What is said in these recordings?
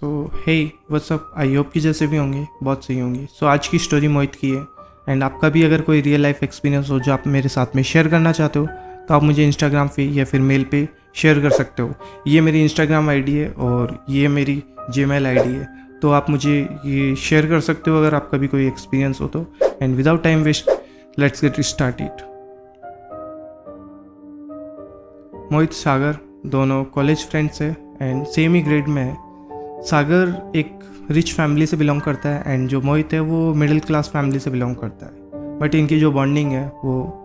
So hey what's up, I hope कि जैसे भी होंगे बहुत सही होंगी। सो आज की स्टोरी मोहित की है एंड आपका भी अगर कोई रियल लाइफ एक्सपीरियंस हो जो आप मेरे साथ में शेयर करना चाहते हो तो आप मुझे इंस्टाग्राम पे या फिर मेल पे शेयर कर सकते हो। ये मेरी इंस्टाग्राम आईडी है और ये मेरी जीमेल आईडी है, तो आप मुझे ये शेयर कर सकते हो अगर आपका भी कोई एक्सपीरियंस हो तो। And without time waste let's get started. Mohit Sagar दोनों कॉलेज फ्रेंड्स है एंड सेम ही ग्रेड में है। सागर एक रिच फैमिली से बिलोंग करता है एंड जो मोहित है वो मिडिल क्लास फैमिली से बिलोंग करता है, बट इनकी जो बॉन्डिंग है वो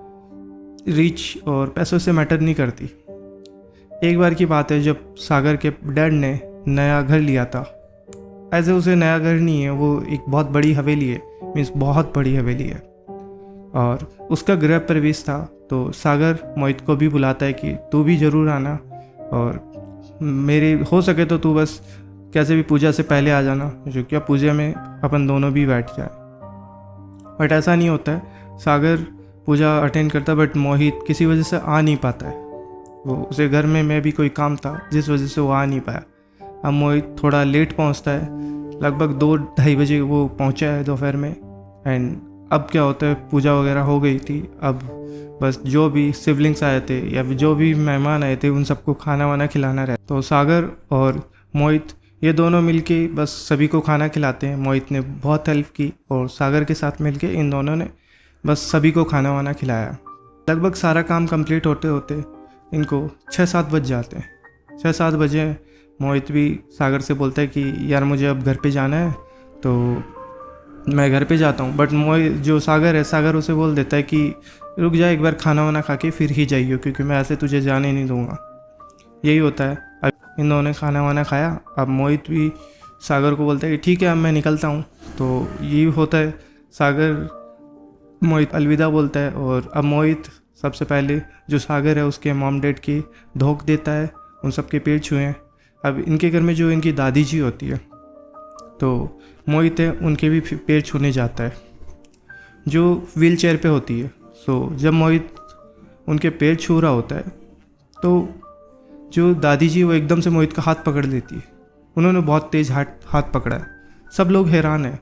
रिच और पैसों से मैटर नहीं करती। एक बार की बात है जब सागर के डैड ने नया घर लिया था। ऐसे उसे नया घर नहीं है, वो एक बहुत बड़ी हवेली है, मीन्स बहुत बड़ी हवेली है और उसका गृह प्रवेश था। तो सागर मोहित को भी बुलाता है कि तू भी ज़रूर आना और मेरे हो सके तो तू बस कैसे भी पूजा से पहले आ जाना, जो क्या पूजा में अपन दोनों भी बैठ जाए। बट ऐसा नहीं होता है, सागर पूजा अटेंड करता बट मोहित किसी वजह से आ नहीं पाता है। वो उसे घर में मैं भी कोई काम था जिस वजह से वो आ नहीं पाया। अब मोहित थोड़ा लेट पहुंचता है, लगभग 2-2:30 बजे वो पहुंचा है दोपहर में। एंड अब क्या होता है, पूजा वगैरह हो गई थी, अब बस जो भी सिबलिंग्स आए थे या जो भी मेहमान आए थे उन सबको खाना वाना खिलाना रहे। तो सागर और मोहित ये दोनों मिलके बस सभी को खाना खिलाते हैं। मोहित ने बहुत हेल्प की और सागर के साथ मिलके इन दोनों ने बस सभी को खाना वाना खिलाया। लगभग सारा काम कंप्लीट होते होते इनको 6-7 बज जाते हैं। 6-7 बजे मोहित भी सागर से बोलता है कि यार मुझे अब घर पे जाना है तो मैं घर पे जाता हूँ। बट मोहित जो सागर है, सागर उसे बोल देता है कि रुक जा, एक बार खाना वाना खा के फिर ही जाइए, क्योंकि मैं ऐसे तुझे जाने नहीं दूँगा। यही होता है। अब इन दोनों ने खाना वाना खाया। अब मोहित भी सागर को बोलता है कि ठीक है अब मैं निकलता हूँ। तो यही होता है, सागर मोहित अलविदा बोलता है और अब मोहित सबसे पहले जो सागर है उसके मॉम डैड की धोख देता है, उन सबके पैर छुए। अब इनके घर में जो इनकी दादी जी होती है तो मोहित है उनके भी पैर छूने जाता है, जो व्हील चेयर पर होती है। सो जब मोहित उनके पैर छू रहा होता है तो जो दादी जी वो एकदम से मोहित का हाथ पकड़ लेती है। उन्होंने बहुत तेज़ हाथ पकड़ा है। सब लोग हैरान हैं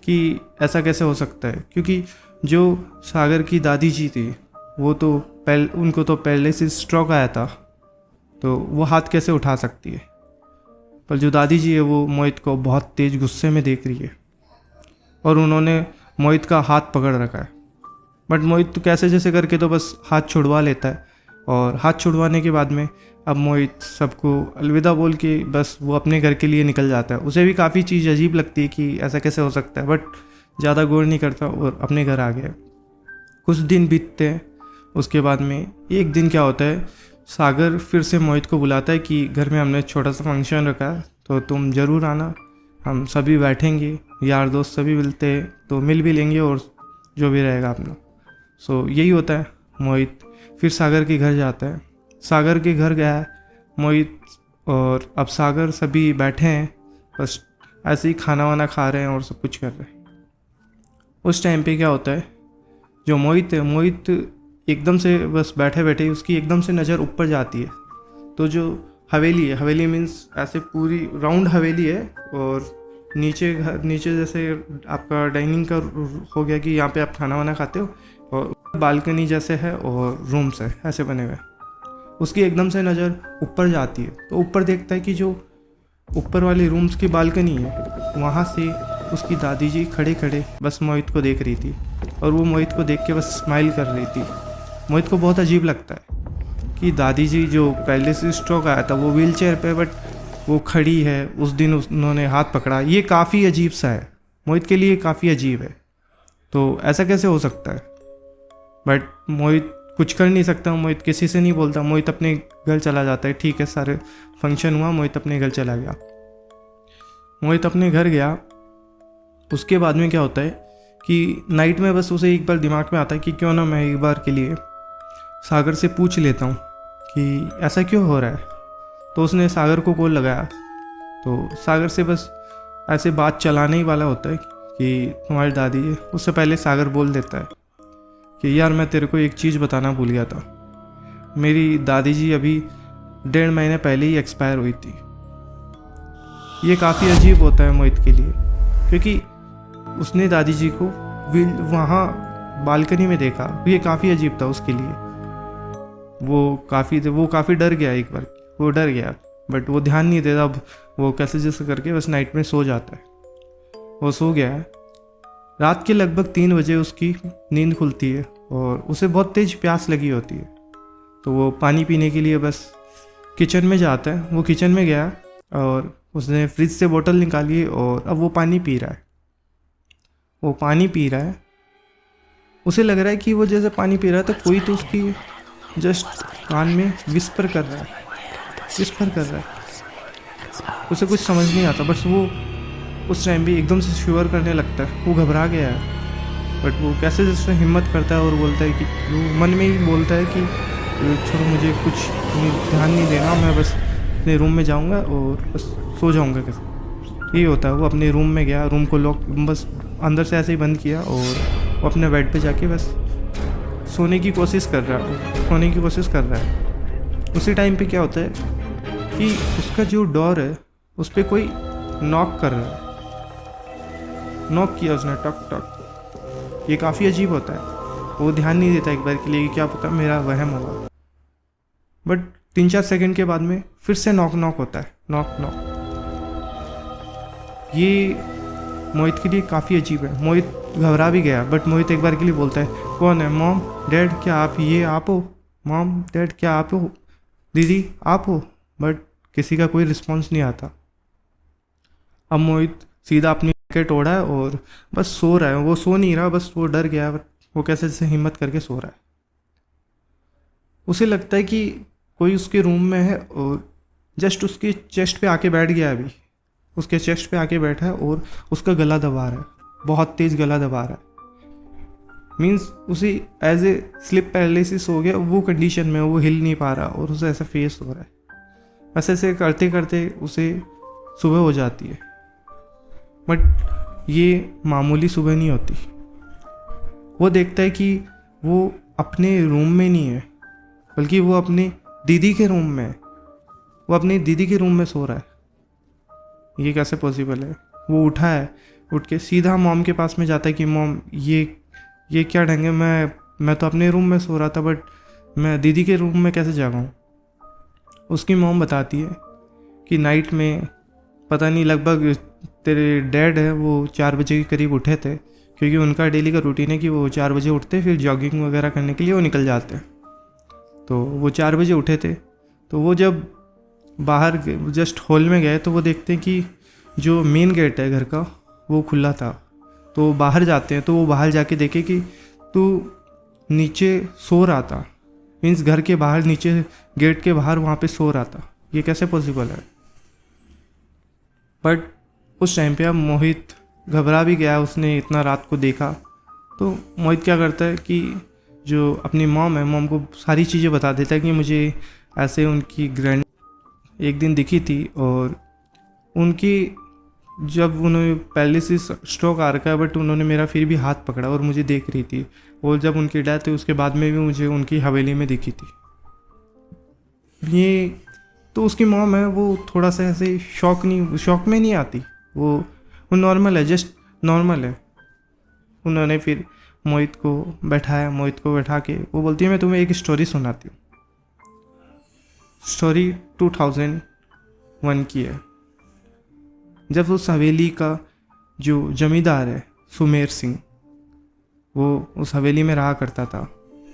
कि ऐसा कैसे हो सकता है, क्योंकि जो सागर की दादी जी थी वो तो उनको तो पहले से स्ट्रोक आया था, तो वो हाथ कैसे उठा सकती है। पर जो दादी जी है वो मोहित को बहुत तेज़ गुस्से में देख रही है और उन्होंने मोहित का हाथ पकड़ रखा है। बट मोहित तो कैसे जैसे करके तो बस हाथ छुड़वा लेता है और हाथ छुड़वाने के बाद में अब मोहित सबको अलविदा बोल के बस वो अपने घर के लिए निकल जाता है। उसे भी काफ़ी चीज़ अजीब लगती है कि ऐसा कैसे हो सकता है, बट ज़्यादा गौर नहीं करता और अपने घर आ गया। कुछ दिन बीतते हैं, उसके बाद में एक दिन क्या होता है, सागर फिर से मोहित को बुलाता है कि घर में हमने छोटा सा फंक्शन रखा है तो तुम ज़रूर आना, हम सभी बैठेंगे, यार दोस्त सभी मिलते हैं तो मिल भी लेंगे और जो भी रहेगा अपना। सो यही होता है। मोहित फिर सागर के घर जाता है। सागर के घर गया है मोहित और अब सागर सभी बैठे हैं, बस ऐसे ही खाना वाना खा रहे हैं और सब कुछ कर रहे हैं। उस टाइम पे क्या होता है, जो मोहित है, मोहित एकदम से बस बैठे बैठे उसकी एकदम से नज़र ऊपर जाती है। तो जो हवेली है, हवेली मीन्स ऐसे पूरी राउंड हवेली है और नीचे जैसे आपका डाइनिंग का हो गया कि यहाँ पे आप खाना वाना खाते हो और बालकनी जैसे है और रूम्स है ऐसे बने हुए। उसकी एकदम से नज़र ऊपर जाती है तो ऊपर देखता है कि जो ऊपर वाली रूम्स की बालकनी है वहाँ से उसकी दादी जी खड़े खड़े बस मोहित को देख रही थी और वो मोहित को देख के बस स्माइल कर रही थी। मोहित को बहुत अजीब लगता है कि दादी जी जो पहले से स्ट्रोक आया था वो व्हील चेयर पर बट वो खड़ी है, उस दिन उन्होंने हाथ पकड़ा। ये काफ़ी अजीब सा है, मोहित के लिए काफ़ी अजीब है। तो ऐसा कैसे हो सकता है, बट मोहित कुछ कर नहीं सकता। मोहित किसी से नहीं बोलता, मोहित अपने घर चला जाता है। ठीक है, सारे फंक्शन हुआ, मोहित अपने घर चला गया। मोहित अपने घर गया, उसके बाद में क्या होता है कि नाइट में बस उसे एक बार दिमाग में आता है कि क्यों ना मैं एक बार के लिए सागर से पूछ लेता हूँ कि ऐसा क्यों हो रहा है। तो उसने सागर को कॉल लगाया तो सागर से बस ऐसे बात चलाने ही वाला होता है कि तुम्हारी दादी है। उससे पहले सागर बोल देता है कि यार मैं तेरे को एक चीज़ बताना भूल गया था, मेरी दादी जी अभी 1.5 महीने पहले ही एक्सपायर हुई थी। ये काफ़ी अजीब होता है मोहित के लिए, क्योंकि उसने दादी जी को वहाँ बालकनी में देखा। ये काफ़ी अजीब था उसके लिए। वो काफ़ी डर गया। एक बार वो डर गया, बट वो ध्यान नहीं देता। अब वो कैसे जैसे करके बस नाइट में सो जाता है। वो सो गया है। रात के लगभग 3 बजे उसकी नींद खुलती है और उसे बहुत तेज प्यास लगी होती है। तो वो पानी पीने के लिए बस किचन में जाता है। वो किचन में गया और उसने फ्रिज से बोतल निकाली और अब वो पानी पी रहा है। वो पानी पी रहा है, उसे लग रहा है कि वो जैसे पानी पी रहा है तो कोई तो उसकी जस्ट कान में विस्पर कर रहा है। उसे कुछ समझ नहीं आता, बस वो उस टाइम भी एकदम से शिवर करने लगता है। वो घबरा गया है, बट वो कैसे जैसे हिम्मत करता है और बोलता है कि वो मन में ही बोलता है कि छोड़ो, मुझे कुछ ध्यान नहीं देना, मैं बस अपने रूम में जाऊंगा और बस सो जाऊंगा। कैसे यही होता है। वो अपने रूम में गया, रूम को लॉक बस अंदर से ऐसे ही बंद किया और वो अपने बेड पे जाके बस सोने की कोशिश कर रहा है। उसी टाइम पे क्या होता है कि उसका जो डोर है उस पर कोई नॉक कर रहा है। नॉक किया उसने, टक टक। ये काफ़ी अजीब होता है। वो ध्यान नहीं देता एक बार के लिए कि क्या पता मेरा वहम होगा, बट 3-4 सेकंड के बाद में फिर से नॉक होता है। नॉक। ये मोहित के लिए काफ़ी अजीब है। मोहित घबरा भी गया, बट मोहित एक बार के लिए बोलता है, कौन है? मॉम, डैड, क्या आप हो? मॉम, डैड, क्या आप हो? दीदी, आप हो? बट किसी का कोई रिस्पॉन्स नहीं आता। अब मोहित सीधा अपनी जैकेट ओढ़ा है और बस सो रहा है। वो सो नहीं रहा, बस वो डर गया। वो कैसे जैसे हिम्मत करके सो रहा है। उसे लगता है कि कोई उसके रूम में है और जस्ट उसके चेस्ट पे आके बैठ गया। अभी उसके चेस्ट पे आके बैठा है और उसका गला दबा रहा है, बहुत तेज गला दबा रहा है। मीन्स उसे एज ए स्लिप पैरालिसिस हो गया। वो कंडीशन में वो हिल नहीं पा रहा और उसे ऐसा फेस हो रहा है। ऐसे ऐसे करते करते उसे सुबह हो जाती है, बट ये मामूली सुबह नहीं होती। वो देखता है कि वो अपने रूम में नहीं है, बल्कि वो अपनी दीदी के रूम में है। वो अपनी दीदी के रूम में सो रहा है। ये कैसे पॉसिबल है? वो उठा है, उठ के सीधा मॉम के पास में जाता है कि मॉम, ये क्या ढंग है? मैं तो अपने रूम में सो रहा था, बट मैं दीदी के रूम में कैसे जागा हूँ? उसकी मॉम बताती है कि नाइट में पता नहीं, लगभग तेरे डैड है वो 4 बजे के करीब उठे थे, क्योंकि उनका डेली का रूटीन है कि वो 4 बजे उठते, फिर जॉगिंग वगैरह करने के लिए वो निकल जाते हैं। तो वो 4 बजे उठे थे। तो वो जब बाहर जस्ट हॉल में गए तो वो देखते हैं कि जो मेन गेट है घर का वो खुला था। तो बाहर जाते हैं, तो वो बाहर जाके देखे कि तू नीचे सो रहा था। मीन्स घर के बाहर, नीचे गेट के बाहर वहाँ पे सो रहा था। ये कैसे पॉसिबल है? बट उस टाइम पे अब मोहित घबरा भी गया। उसने इतना रात को देखा। तो मोहित क्या करता है कि जो अपनी मॉम को सारी चीज़ें बता देता है कि मुझे ऐसे उनकी ग्रैंड एक दिन दिखी थी और उनकी जब उन्होंने पहले से स्ट्रोक आ रखा है, बट उन्होंने मेरा फिर भी हाथ पकड़ा और मुझे देख रही थी। और जब उनकी डेथ हुई उसके बाद में भी मुझे उनकी हवेली में दिखी थी। ये तो उसकी मॉम है, वो थोड़ा सा ऐसे शॉक में नहीं आती। वो नॉर्मल है, जस्ट नॉर्मल है। उन्होंने फिर मोहित को बैठा के वो बोलती है, मैं तुम्हें एक स्टोरी सुनाती हूँ। स्टोरी 2001 की है, जब उस हवेली का जो जमींदार है सुमेर सिंह, वो उस हवेली में रहा करता था।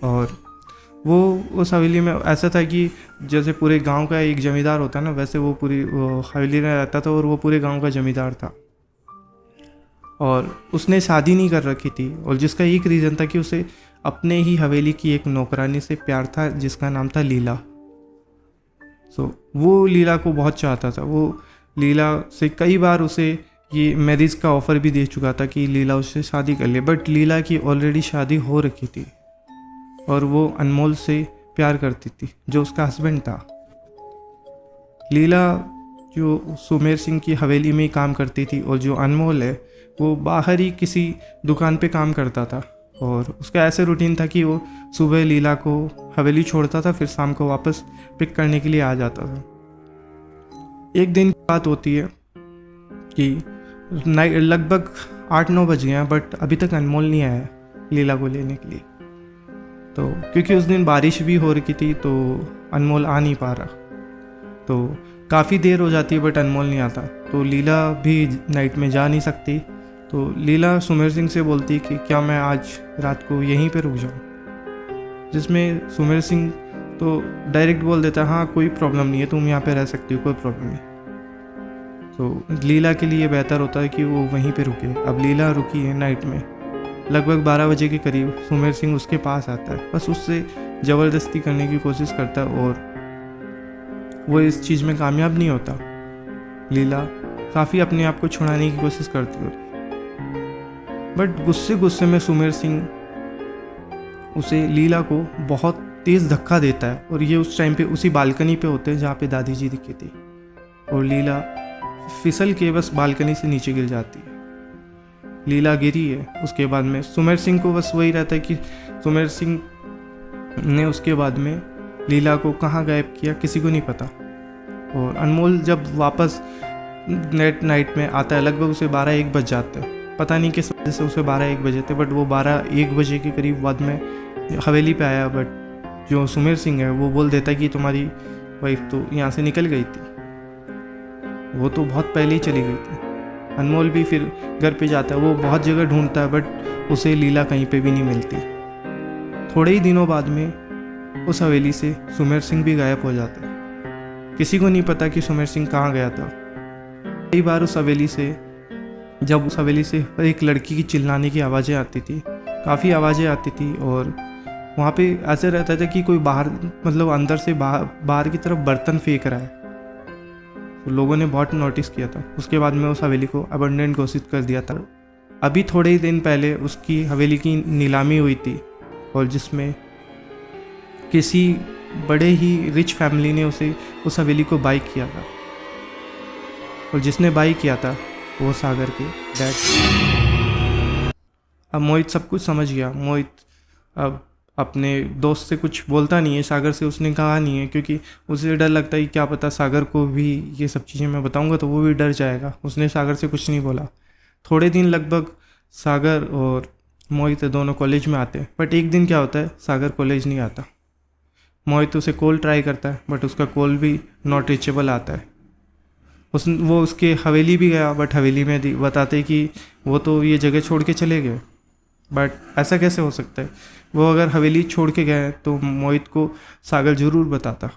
और वो उस हवेली में ऐसा था कि जैसे पूरे गांव का एक जमींदार होता है ना, वैसे वो हवेली में रहता था और वो पूरे गांव का जमींदार था। और उसने शादी नहीं कर रखी थी, और जिसका एक रीज़न था कि उसे अपने ही हवेली की एक नौकरानी से प्यार था जिसका नाम था लीला। वो लीला को बहुत चाहता था। वो लीला से कई बार उसे ये मैरिज का ऑफ़र भी दे चुका था कि लीला उससे शादी कर ले, बट लीला की ऑलरेडी शादी हो रखी थी और वो अनमोल से प्यार करती थी जो उसका हस्बैंड था। लीला जो सुमेर सिंह की हवेली में ही काम करती थी और जो अनमोल है वो बाहर ही किसी दुकान पे काम करता था। और उसका ऐसे रूटीन था कि वो सुबह लीला को हवेली छोड़ता था, फिर शाम को वापस पिक करने के लिए आ जाता था। एक दिन की बात होती है कि लगभग 8-9 बज गए हैं बट अभी तक अनमोल नहीं आया है लीला को लेने के लिए। तो क्योंकि उस दिन बारिश भी हो रही थी तो अनमोल आ नहीं पा रहा, तो काफ़ी देर हो जाती है बट अनमोल नहीं आता। तो लीला भी नाइट में जा नहीं सकती, तो लीला सुमेर सिंह से बोलती कि क्या मैं आज रात को यहीं पे रुक जाऊँ, जिसमें सुमेर सिंह तो डायरेक्ट बोल देता है हाँ कोई प्रॉब्लम नहीं है, तुम यहाँ पे रह सकती हो, कोई प्रॉब्लम नहीं। तो लीला के लिए बेहतर होता है कि वो वहीं पे रुके। अब लीला रुकी है नाइट में, लगभग 12 बजे के करीब सुमेर सिंह उसके पास आता है, बस उससे ज़बरदस्ती करने की कोशिश करता है और वो इस चीज़ में कामयाब नहीं होता। लीला काफ़ी अपने आप को छुड़ाने की कोशिश करती है बट गुस्से में सुमेर सिंह उसे लीला को बहुत तेज़ धक्का देता है और ये उस टाइम पे उसी बालकनी पे होते हैं जहाँ पे दादी जी दिखी थी, और लीला फिसल के बस बालकनी से नीचे गिर जाती है। लीला गिरी है, उसके बाद में सुमेर सिंह को बस वही रहता है कि सुमेर सिंह ने उसके बाद में लीला को कहाँ गायब किया किसी को नहीं पता। और अनमोल जब वापस नाइट में आता है लगभग उसे 12-1 बज जाते हैं, पता नहीं किस वजह से उसे 12-1 बजे थे बट वो 12-1 बजे के करीब बाद में हवेली पे आया। बट जो सुमेर सिंह है वो बोल देता है कि तुम्हारी वाइफ तो यहाँ से निकल गई थी, वो तो बहुत पहले ही चली गई थी। अनमोल भी फिर घर पे जाता है, वो बहुत जगह ढूंढता है बट उसे लीला कहीं पे भी नहीं मिलती। थोड़े ही दिनों बाद में उस हवेली से सुमेर सिंह भी गायब हो जाता है, किसी को नहीं पता कि सुमेर सिंह कहाँ गया था। कई बार उस हवेली से एक लड़की की चिल्लाने की आवाज़ें आती थी, काफ़ी आवाज़ें आती थी और वहाँ पे ऐसे रहता था कि कोई बाहर मतलब अंदर से बाहर की तरफ बर्तन फेंक रहा है। तो लोगों ने बहुत नोटिस किया था। उसके बाद में उस हवेली को अबंडेंट घोषित कर दिया था। अभी थोड़े ही दिन पहले उसकी हवेली की नीलामी हुई थी और जिसमें किसी बड़े ही रिच फैमिली ने उस हवेली को बाई किया था, और जिसने बाई किया था वो सागर के डैड। अब मोहित सब कुछ समझ गया। मोहित अब अपने दोस्त से कुछ बोलता नहीं है, सागर से उसने कहा नहीं है क्योंकि उसे डर लगता है कि क्या पता सागर को भी ये सब चीज़ें मैं बताऊंगा तो वो भी डर जाएगा। उसने सागर से कुछ नहीं बोला। थोड़े दिन लगभग सागर और मोहित दोनों कॉलेज में आते हैं बट एक दिन क्या होता है, सागर कॉलेज नहीं आता। मोहित उसे कॉल ट्राई करता है बट उसका कॉल भी नॉट रीचेबल आता है। वो उसके हवेली भी गया बट हवेली में बताते कि वो तो ये जगह छोड़ के चले गए। बट ऐसा कैसे हो सकता है, वो अगर हवेली छोड़ के गए तो मोहित को सागर ज़रूर बताता,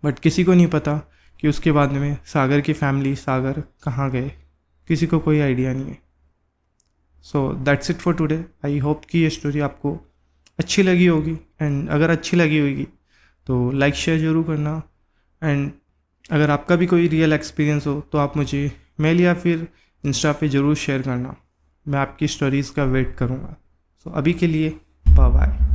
बट किसी को नहीं पता कि उसके बाद में सागर की फैमिली सागर कहाँ गए, किसी को कोई आइडिया नहीं है। So that's it for today. I hope कि ये स्टोरी आपको अच्छी लगी होगी, एंड अगर अच्छी लगी होगी तो लाइक शेयर ज़रूर करना। एंड अगर आपका भी कोई रियल एक्सपीरियंस हो तो आप मुझे मेल या फिर इंस्टा पे ज़रूर शेयर करना। मैं आपकी स्टोरीज़ का वेट करूँगा। सो अभी के लिए बाय बाय।